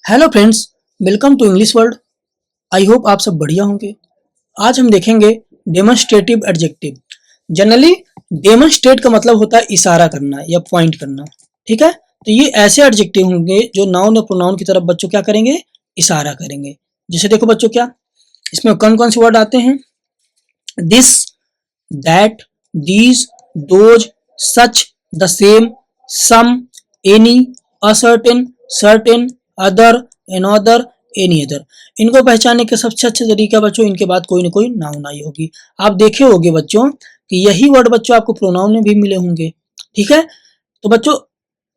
Hello friends, welcome to English world. I hope आप सब बढ़िया होंगे। आज हम देखेंगे डेमोन्स्ट्रेटिव एडजेक्टिव। जनरली डेमोन्स्ट्रेट का मतलब होता है इशारा करना या पॉइंट करना। ठीक है, तो ये ऐसे एडजेक्टिव होंगे जो नाउन और प्रोनाउन की तरफ बच्चों क्या करेंगे, इशारा करेंगे। जैसे देखो बच्चों, क्या इसमें कौन कौन से वर्ड आते हैं? This, that, these, those, such, the same, some, any, a certain, certain, other, another, any other. इनको पहचानने का सबसे अच्छा तरीका बच्चों, इनके बाद कोई ना कोई नाउन आई होगी। आप देखे होंगे बच्चों कि यही वर्ड बच्चों आपको प्रोनाउन में भी मिले होंगे। ठीक है, तो बच्चों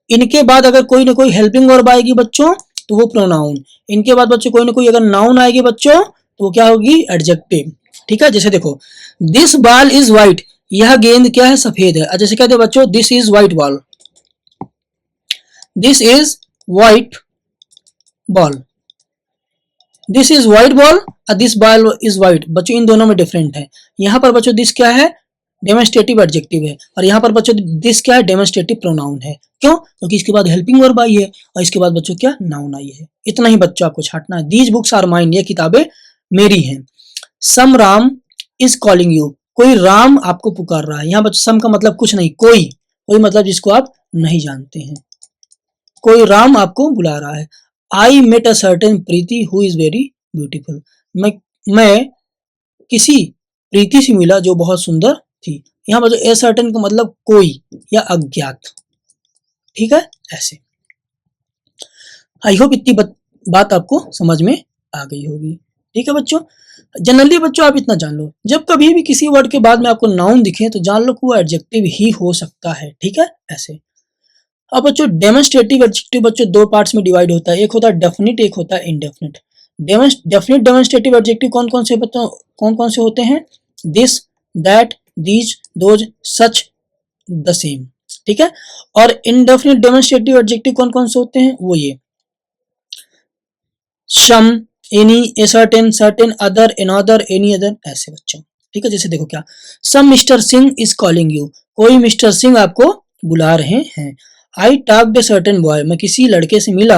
इनके बाद अगर कोई ना कोई हेल्पिंग वर्ब आएगी बच्चों तो वो प्रोनाउन। इनके बाद बच्चों कोई ना कोई अगर नाउन आएगी बच्चों तो वो क्या होगी, एडजेक्टिव। ठीक है, जैसे देखो दिस बॉल इज व्हाइट, यह गेंद क्या है, सफेद है। जैसे कहते हैं बच्चों this is white ball, this is white ball, this is white ball और दिस बॉल इज व्हाइट। बच्चों इन दोनों में डिफरेंट है। यहाँ पर बच्चों दिस क्या है, डेमोन्स्ट्रेटिव एडजेक्टिव है, और यहाँ पर बच्चों दिस क्या है, डेमोन्स्ट्रेटिव प्रोनाउन है। क्यों? क्योंकि इसके बाद हेल्पिंग वर्ब आई है और इसके बाद बच्चों क्या, नाउन आई है। इतना ही बच्चों आपको छांटना है। दीज बुक्स आर माइन, ये किताबें मेरी हैं। सम राम इज कॉलिंग यू, कोई राम आपको पुकार रहा है। यहाँ बच्चों सम का मतलब कुछ नहीं, कोई, कोई मतलब जिसको आप नहीं जानते हैं। कोई राम आपको बुला रहा है। I met a certain Preeti who is very beautiful, मैं किसी प्रीति से मिला जो बहुत सुंदर थी। यहाँ पर ए सर्टेन का मतलब कोई या अज्ञात। ठीक है, ऐसे। आई होप इतनी बात आपको समझ में आ गई होगी। ठीक है बच्चों, जनरली बच्चों आप इतना जान लो, जब कभी भी किसी वर्ड के बाद में आपको नाउन दिखे तो जान लो कि वो एडजेक्टिव ही हो सकता है। ठीक है, ऐसे। अब बच्चों डेमोन्स्ट्रेटिव एडजेक्टिव बच्चों दो पार्ट्स में डिवाइड होता है, एक होता है डेफिनिट, एक होता है इनडेफिनिट। डेफिनिट डेमोन्स्ट्रेटिव एडजेक्टिव कौन कौन से बच्चों, कौन कौन से होते हैं? This, that, these, those, such, the same. ठीक है, और इनडेफिनिट डेमोन्स्ट्रेटिव एडजेक्टिव कौन कौन से होते हैं? वो ये some, any, a certain, certain, other, another, any other, ऐसे बच्चों। ठीक है, जैसे देखो क्या, some mister Singh is calling you, कोई मिस्टर सिंह आपको बुला रहे हैं। I talked a certain boy, मैं किसी लड़के से मिला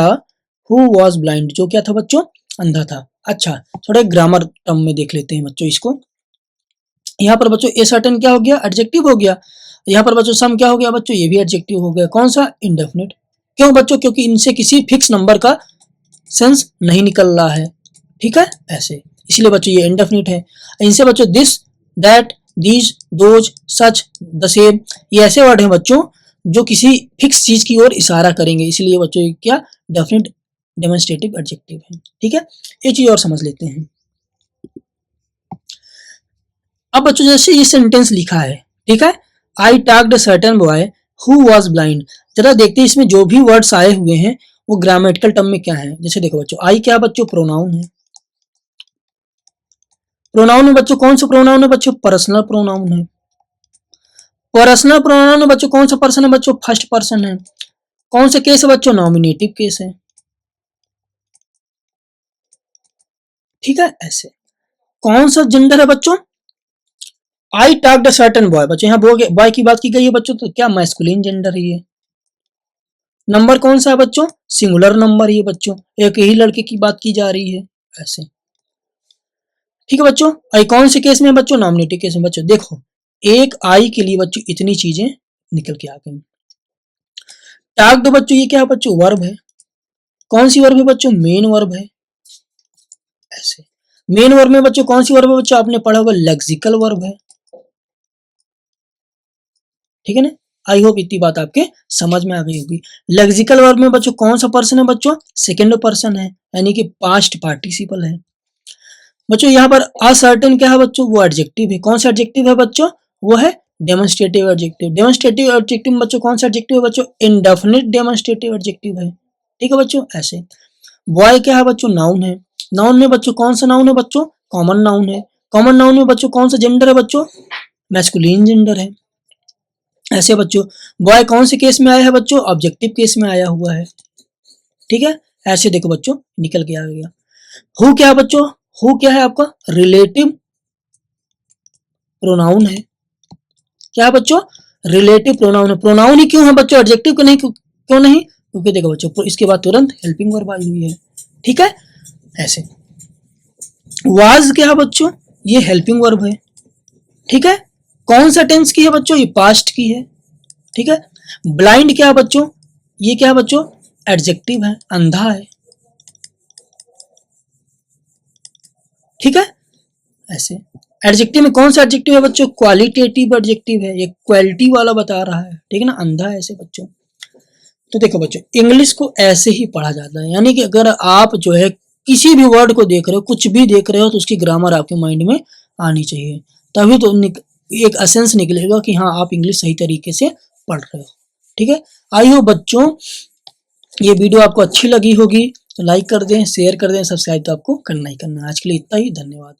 हु वॉज ब्लाइंड, जो क्या था बच्चों, अंधा था। अच्छा, थोड़ा ग्रामर टर्म में देख लेते हैं बच्चों इसको। यहाँ पर बच्चों ए सर्टेन क्या हो गया, एडजेक्टिव हो गया। यहाँ पर बच्चों सम क्या हो गया बच्चों, ये भी एडजेक्टिव हो गया। कौन सा, इंडेफिनिट। क्यों बच्चों? क्योंकि इनसे किसी फिक्स नंबर का सेंस नहीं निकल रहा है। ठीक है, ऐसे, इसलिए बच्चों ये इंडेफिनिट है। इनसे बच्चों this, that, these, those, such, the same, ये ऐसे वर्ड हैं बच्चों जो किसी फिक्स चीज की ओर इशारा करेंगे, इसलिए बच्चों ये क्या, डेफिनिट डेमोन्स्ट्रेटिव एडजेक्टिव है। ठीक है, एक चीज और समझ लेते हैं। अब बच्चों जैसे ये सेंटेंस लिखा है, ठीक है, I talked a certain boy who was blind. जरा देखते हैं इसमें जो भी वर्ड्स आए हुए हैं वो ग्रामेटिकल टर्म में क्या है। जैसे देखो बच्चों, आई क्या बच्चों, प्रोनाउन है। प्रोनाउन में बच्चों कौन सा प्रोनाउन है बच्चों, पर्सनल प्रोनाउन है। पर्सनल प्रोनाउन में बच्चों कौन सा पर्सन है बच्चों, फर्स्ट पर्सन है। कौन सा केस है बच्चों, नॉमिनेटिव केस है। ठीक है, ऐसे। कौन सा जेंडर है बच्चों, I talked a certain boy, बच्चों यहाँ बॉय की बात की गई है बच्चों, तो क्या मैस्कुलिन जेंडर है ये। नंबर कौन सा है बच्चों, सिंगुलर नंबर ये बच्चों, एक ही लड़के की बात की जा रही है, ऐसे। ठीक है बच्चों, आई कौन से केस में बच्चों, नॉमिनेटिव केस में। बच्चों देखो, एक आई के लिए बच्चों इतनी चीजें निकल के आ गई। टॉक दो बच्चों, ये क्या है बच्चों, वर्ब है। कौन सी वर्ब है बच्चों, मेन वर्ब है, ऐसे। मेन वर्ब में बच्चों कौन सी वर्ब है बच्चों, आपने पढ़ा होगा लेक्सिकल वर्ब है। ठीक है ना, आई होप इतनी बात आपके समझ में आ गई होगी। लेक्सिकल वर्ब में बच्चों कौन सा पर्सन है बच्चों, सेकंड पर्सन है, यानी कि पास्ट पार्टिसिपल है। बच्चों यहाँ पर असर्टेन क्या है बच्चों, वो एडजेक्टिव है। कौन सा एडजेक्टिव है बच्चों, वो है डेमोन्स्ट्रेटिव एडजेक्टिव। डेमोन्स्ट्रेटिव एडजेक्टिव में बच्चों कौन सा एडजेक्टिव है बच्चों, इंडेफिनिट डेमोन्स्ट्रेटिव एडजेक्टिव है। ठीक है बच्चों, ऐसे। बॉय क्या है बच्चों, नाउन है। नाउन में बच्चों कौन सा नाउन है बच्चों, कॉमन नाउन है। कॉमन नाउन में बच्चों कौन सा जेंडर है बच्चों, मैस्कुलिन जेंडर है, ऐसे बच्चों। बॉय कौन से केस में आया है बच्चों, ऑब्जेक्टिव केस में आया हुआ है। ठीक है, ऐसे देखो बच्चों निकल के आ गया। हु क्या है बच्चों, हु क्या है आपका, रिलेटिव प्रोनाउन है। क्या है बच्चों, रिलेटिव प्रोनाउन है। प्रोनाउन ही क्यों है बच्चों, एडजेक्टिव क्यों नहीं, क्यों नहीं, क्योंकि देखो बच्चों इसके बाद तुरंत हेल्पिंग वर्ब आई हुई है, ठीक है। ऐसे वाज क्या है बच्चों, ये हेल्पिंग वर्ब है, ठीक है। कौन सा टेंस की है बच्चों, ये पास्ट की है, ठीक है। ब्लाइंड क्या है बच्चों, ये क्या है बच्चों, एडजेक्टिव है, अंधा है, ठीक है। ऐसे एडजेक्टिव में कौन सा एडजेक्टिव है बच्चों, क्वालिटेटिव एडजेक्टिव है, ये क्वालिटी वाला बता रहा है, ठीक है ना, अंधा है ऐसे बच्चों। तो देखो बच्चों इंग्लिश को ऐसे ही पढ़ा जाता है, यानी कि अगर आप जो है किसी भी वर्ड को देख रहे हो, कुछ भी देख रहे हो, तो उसकी ग्रामर आपके माइंड में आनी चाहिए, तभी तो एक एसेंस निकलेगा कि हाँ आप इंग्लिश सही तरीके से पढ़ रहे हो, ठीक है। आई हो बच्चों ये वीडियो आपको अच्छी लगी होगी, तो लाइक कर दें, शेयर कर दें, सब्सक्राइब तो आपको करना ही करना है। आज के लिए इतना ही, धन्यवाद।